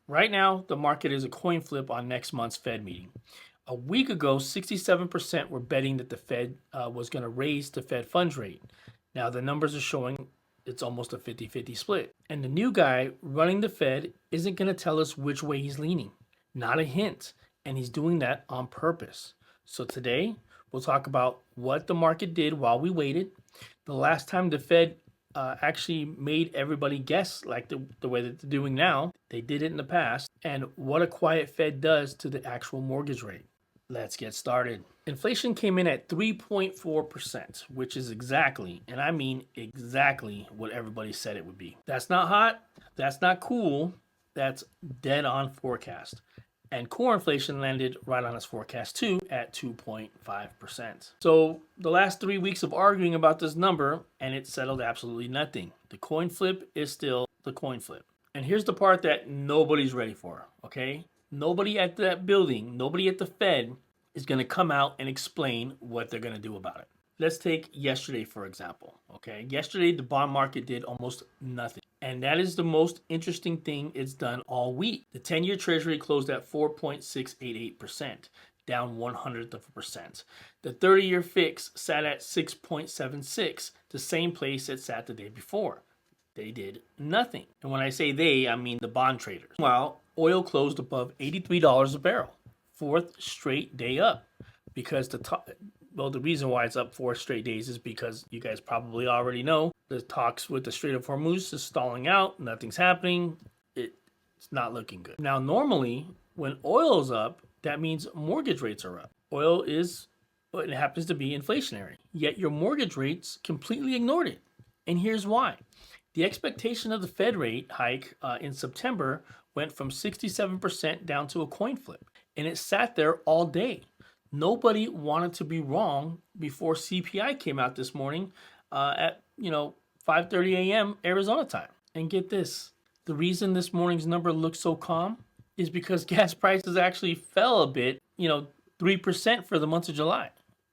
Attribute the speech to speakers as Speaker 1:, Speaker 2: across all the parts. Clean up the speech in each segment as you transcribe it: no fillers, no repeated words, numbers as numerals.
Speaker 1: Right now, the market is a coin flip on next month's Fed meeting. A week ago, 67% were betting that the Fed was going to raise the Fed funds rate. Now, the numbers are showing it's almost a 50-50 split. And the new guy running the Fed isn't going to tell us which way he's leaning. Not a hint. And he's doing that on purpose. So today, we'll talk about what the market did while we waited. The last time the Fed actually made everybody guess like the way that they're doing now. They did it in the past. And what a quiet Fed does to the actual mortgage rate. Let's get started. Inflation came in at 3.4%, which is exactly, and I mean exactly, what everybody said it would be. That's not hot. That's not cool. That's dead on forecast. And core inflation landed right on its forecast too at 2.5%. So the last 3 weeks of arguing about this number, and it settled absolutely nothing. The coin flip is still the coin flip. And here's the part that nobody's ready for, okay? Nobody at that building, nobody at the Fed is going to come out and explain what they're going to do about it. Let's take yesterday, for example, okay? Yesterday, the bond market did almost nothing. And that is the most interesting thing it's done all week. The 10-year Treasury closed at 4.688%, down 1/100%. The 30-year fix sat at 6.76, the same place it sat the day before. They did nothing. And when I say they, I mean the bond traders. While oil closed above $83 a barrel, fourth straight day up, because the reason why it's up 4 straight days is because you guys probably already know the talks with the Strait of Hormuz is stalling out. Nothing's happening. It's not looking good. Now, normally, when oil is up, that means mortgage rates are up. Oil is, it happens to be inflationary. Yet your mortgage rates completely ignored it. And here's why. The expectation of the Fed rate hike in September went from 67% down to a coin flip. And it sat there all day. Nobody wanted to be wrong before CPI came out this morning at 5:30 a.m. Arizona time. And get this, the reason this morning's number looks so calm is because gas prices actually fell a bit, 3% for the month of July.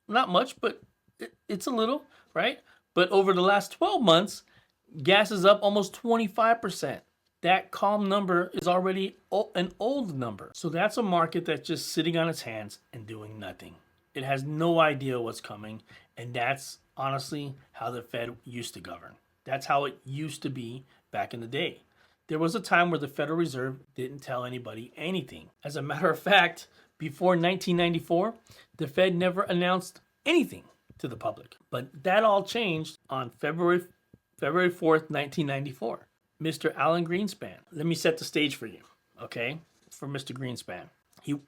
Speaker 1: Not much, but it's a little, right? But over the last 12 months, gas is up almost 25%. That calm number is already an old number. So that's a market that's just sitting on its hands and doing nothing. It has no idea what's coming. And that's honestly how the Fed used to govern. That's how it used to be back in the day. There was a time where the Federal Reserve didn't tell anybody anything. As a matter of fact, before 1994, the Fed never announced anything to the public. But that all changed on February 4th, 1994. Mr. Alan Greenspan. Let me set the stage for you, okay? For Mr. Greenspan. He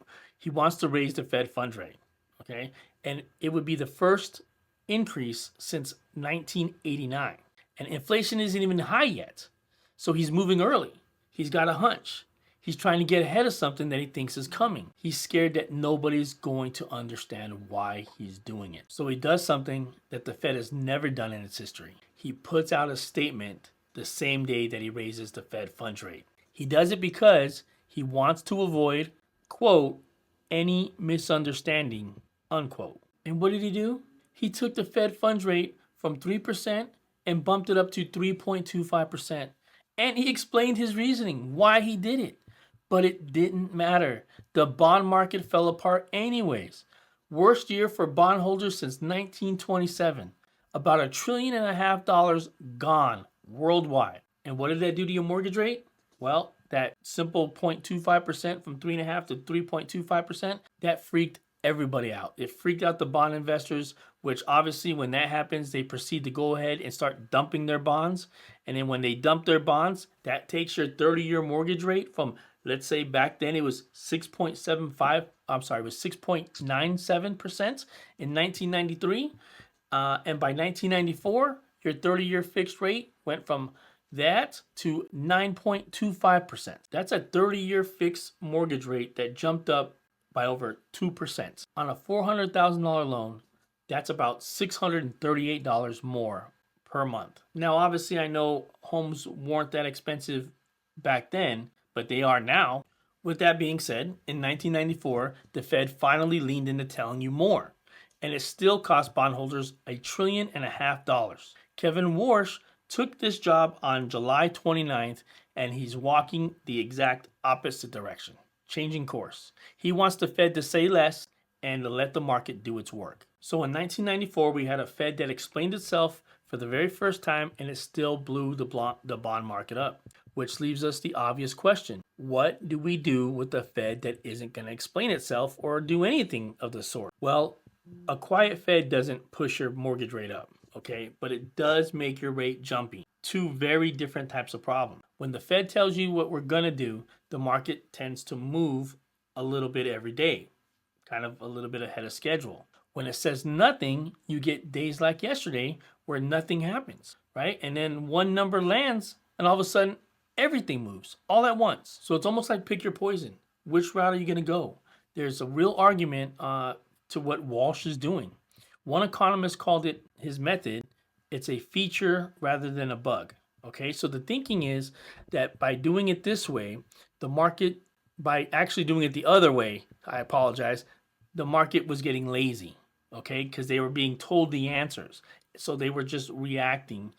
Speaker 1: wants to raise the Fed funds rate, okay? And it would be the first increase since 1989. And inflation isn't even high yet. So he's moving early. He's got a hunch. He's trying to get ahead of something that he thinks is coming. He's scared that nobody's going to understand why he's doing it. So he does something that the Fed has never done in its history. He puts out a statement the same day that he raises the Fed funds rate. He does it because he wants to avoid, quote, any misunderstanding, unquote. And what did he do? He took the Fed funds rate from 3% and bumped it up to 3.25%. And he explained his reasoning, why he did it. But it didn't matter. The bond market fell apart anyways. Worst year for bondholders since 1927. About $1.5 trillion gone worldwide. And what did that do to your mortgage rate? Well, that simple 0.25% from 3.5 to 3.25%, that freaked everybody out. It freaked out the bond investors, which obviously when that happens, they proceed to go ahead and start dumping their bonds. And then when they dump their bonds, that takes your 30-year mortgage rate from, let's say back then it was 6.97% in 1993. And by 1994, your 30-year fixed rate went from that to 9.25%. That's a 30-year fixed mortgage rate that jumped up by over 2%. On a $400,000 loan, that's about $638 more per month. Now, obviously, I know homes weren't that expensive back then, but they are now. With that being said, in 1994, the Fed finally leaned into telling you more. And it still cost bondholders $1.5 trillion. Kevin Warsh took this job on July 29th, and he's walking the exact opposite direction, changing course. He wants the Fed to say less and to let the market do its work. So in 1994, we had a Fed that explained itself for the very first time, and it still blew the bond market up, which leaves us the obvious question. What do we do with a Fed that isn't going to explain itself or do anything of the sort? Well, a quiet Fed doesn't push your mortgage rate up, okay? But it does make your rate jumpy. Two very different types of problems. When the Fed tells you what we're going to do, the market tends to move a little bit every day, kind of a little bit ahead of schedule. When it says nothing, you get days like yesterday where nothing happens, right? And then one number lands and all of a sudden everything moves all at once. So it's almost like pick your poison. Which route are you going to go? There's a real argument to what Walsh is doing. One economist called it his method. It's a feature rather than a bug. Okay, so the thinking is that by doing it this way, the market, by actually doing it the other way, I apologize, the market was getting lazy. Okay, because they were being told the answers. So they were just reacting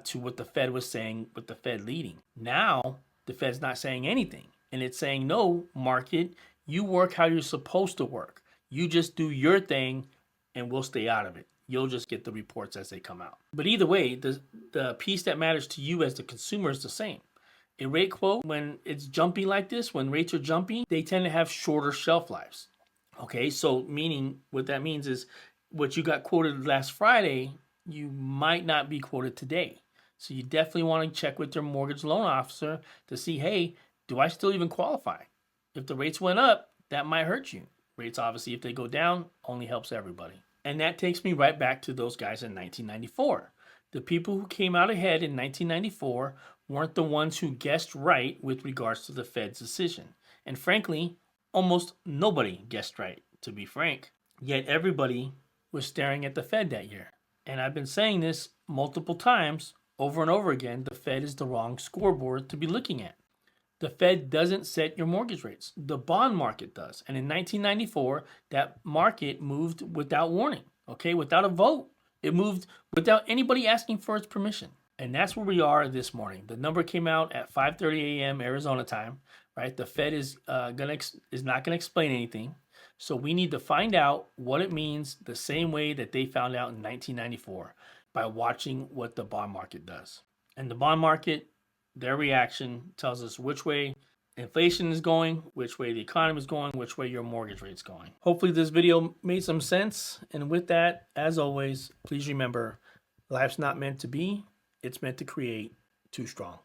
Speaker 1: to what the Fed was saying, with the Fed leading. Now, the Fed's not saying anything. And it's saying, no, market, you work how you're supposed to work. You just do your thing and we'll stay out of it. You'll just get the reports as they come out. But either way, the piece that matters to you as the consumer is the same. A rate quote, when it's jumpy like this, when rates are jumpy, they tend to have shorter shelf lives. Okay, so meaning what that means is what you got quoted last Friday, you might not be quoted today. So you definitely want to check with your mortgage loan officer to see, hey, do I still even qualify? If the rates went up, that might hurt you. Rates, obviously, if they go down, only helps everybody. And that takes me right back to those guys in 1994. The people who came out ahead in 1994 weren't the ones who guessed right with regards to the Fed's decision. And frankly, almost nobody guessed right, to be frank. Yet everybody was staring at the Fed that year. And I've been saying this multiple times, over and over again, the Fed is the wrong scoreboard to be looking at. The Fed doesn't set your mortgage rates. The bond market does. And in 1994, that market moved without warning, okay, without a vote. It moved without anybody asking for its permission. And that's where we are this morning. The number came out at 5:30 a.m. Arizona time, right? The Fed is not going to explain anything. So we need to find out what it means the same way that they found out in 1994 by watching what the bond market does. And the bond market, their reaction tells us which way inflation is going, which way the economy is going, which way your mortgage rate is going. Hopefully this video made some sense. And with that, as always, please remember, life's not meant to be, it's meant to create. Too strong.